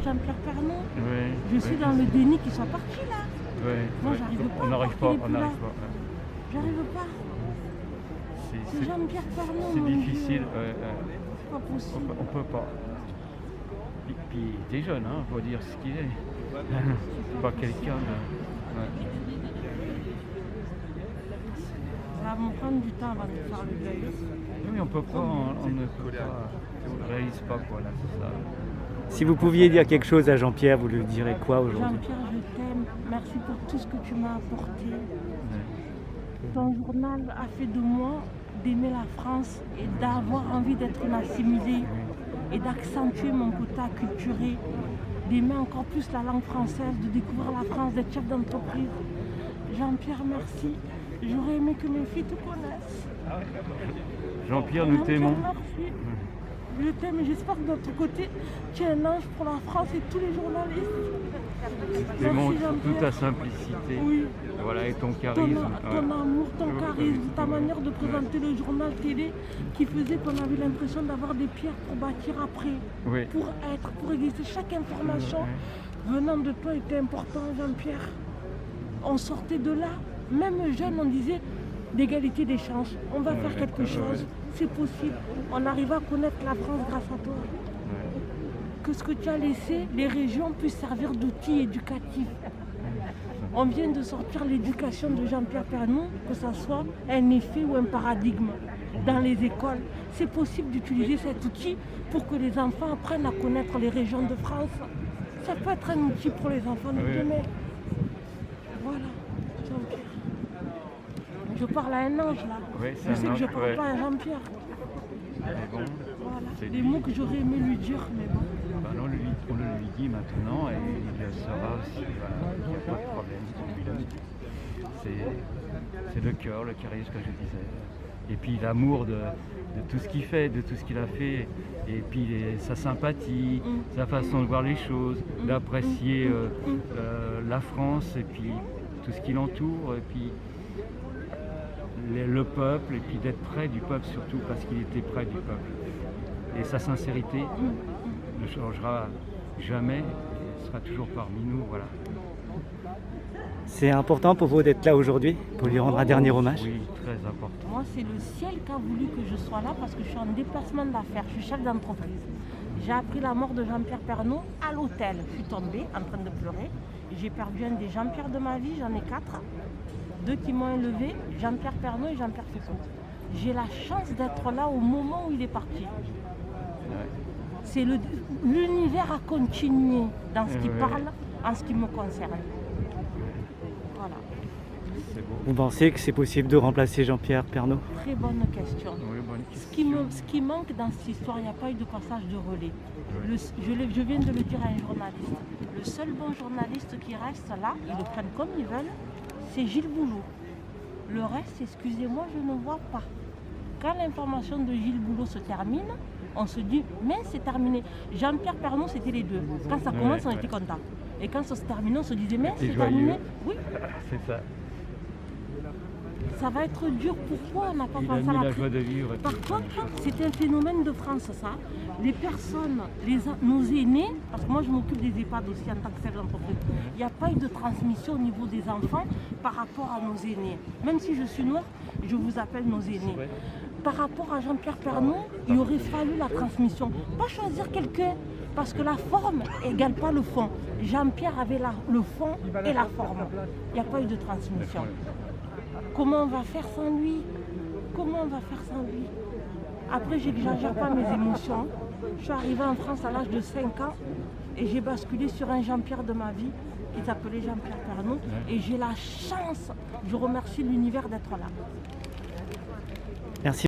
Jean-Pierre Pernaut. Oui, Je suis dans le déni qu'ils sont partis là. Oui, Moi, oui. j'arrive pas On à n'arrive voir pas, qu'il est on plus là. n'arrive pas. J'arrive pas. C'est Jean-Pierre Pernaut, c'est mon difficile. Dieu. C'est pas possible. On peut pas. Puis il est jeune, hein, faut dire ce qu'il est. C'est pas quelqu'un de... ouais. Ça va me prendre du temps avant de faire le deuil. Oui, on peut pas, on ne peut pas, on réalise pas quoi là, c'est ça. Si vous pouviez dire quelque chose à Jean-Pierre, vous lui direz quoi aujourd'hui? Jean-Pierre, je t'aime. Merci pour tout ce que tu m'as apporté. Ouais. Ton journal a fait de moi d'aimer la France et d'avoir envie d'être une assimilée et d'accentuer mon côté acculturé, d'aimer encore plus la langue française, de découvrir la France, d'être chef d'entreprise. Jean-Pierre, merci. J'aurais aimé que mes filles te connaissent. Jean-Pierre, nous t'aimons. Merci. Je t'aime et j'espère que de notre côté, tu es un ange pour la France et tous les journalistes. Nous t'aimons Merci, toute Jean-Pierre. ta simplicité. Oui. Voilà, et ton Ton, charisme. ton Ouais. amour, ton Ouais, charisme, ta ouais. manière de présenter le journal télé qui faisait qu'on avait l'impression d'avoir des pierres pour bâtir après, Oui. pour exister. Chaque information venant de toi était importante, Jean-Pierre. On sortait de là, même jeune, on disait d'égalité des chances. On va faire quelque chose, c'est possible. On arrive à connaître la France grâce à toi. Que ce que tu as laissé, les régions puissent servir d'outils éducatifs. On vient de sortir l'éducation de Jean-Pierre Pernaut, que ce soit un effet ou un paradigme dans les écoles. C'est possible d'utiliser cet outil pour que les enfants apprennent à connaître les régions de France. Ça peut être un outil pour les enfants de demain. Voilà, Jean-Pierre. Je parle à un ange là. Oui, c'est Je un sais que je ne ange, parle ouais. pas à Jean-Pierre. Mais bon, Voilà. c'est Des lui. mots que j'aurais aimé lui dire, mais bon. Ben, on le lui dit maintenant et il le saura aussi. Voilà, il n'y a pas de problème. C'est le cœur, le charisme que je disais. Et puis l'amour de tout ce qu'il fait, de tout ce qu'il a fait. Et puis sa sympathie, sa façon de voir les choses, d'apprécier la France et puis tout ce qui l'entoure. Et puis le peuple, et puis d'être près du peuple surtout parce qu'il était près du peuple. Et sa sincérité ne changera jamais, elle sera toujours parmi nous, voilà. C'est important pour vous d'être là aujourd'hui, pour lui rendre un dernier hommage? Oui, très important. Moi, c'est le ciel qui a voulu que je sois là parce que je suis en déplacement d'affaires, je suis chef d'entreprise. J'ai appris la mort de Jean-Pierre Pernaut à l'hôtel. Je suis tombée en train de pleurer. J'ai perdu un des Jean-Pierre de ma vie, j'en ai 4. 2 qui m'ont élevé, Jean-Pierre Pernaut et Jean-Pierre Foucault. J'ai la chance d'être là au moment où il est parti. Ouais. C'est l'univers a continué dans ce qui parle, en ce qui me concerne. Voilà. C'est beau. Vous pensez que c'est possible de remplacer Jean-Pierre Pernaut? Très bonne question. Oui, bonne Ce question. qui manque dans cette histoire, il n'y a pas eu de passage de relais. Je viens de le dire à un journaliste. Le seul bon journaliste qui reste là, ils le prennent comme ils veulent, c'est Gilles Boulot. Le reste, excusez-moi, je ne vois pas. Quand l'information de Gilles Boulot se termine, on se dit, mais c'est terminé. Jean-Pierre Pernaut, c'était les deux. Quand ça commence, on était content. Et quand ça se terminait, on se disait, mais c'est terminé. Oui, C'est ça. ça va être dur. Pourquoi on n'a pas Il a pensé mis à la la joie de vivre. et Par tout. contre, c'est un phénomène de France, ça. Les personnes, nos aînés, parce que moi je m'occupe des EHPAD aussi en tant que chef d'entreprise, il n'y a pas eu de transmission au niveau des enfants par rapport à nos aînés. Même si je suis noire, je vous appelle nos aînés. Par rapport à Jean-Pierre Pernaut, il aurait fallu la transmission. Pas choisir quelqu'un, parce que la forme n'égale pas le fond. Jean-Pierre avait le fond et la forme. Il n'y a pas eu de transmission. Comment on va faire sans lui? Comment on va faire sans lui? Après, je n'exagère pas mes émotions. Je suis arrivée en France à l'âge de 5 ans et j'ai basculé sur un Jean-Pierre de ma vie qui s'appelait Jean-Pierre Pernaut. Et j'ai la chance, je remercie l'univers d'être là. Merci.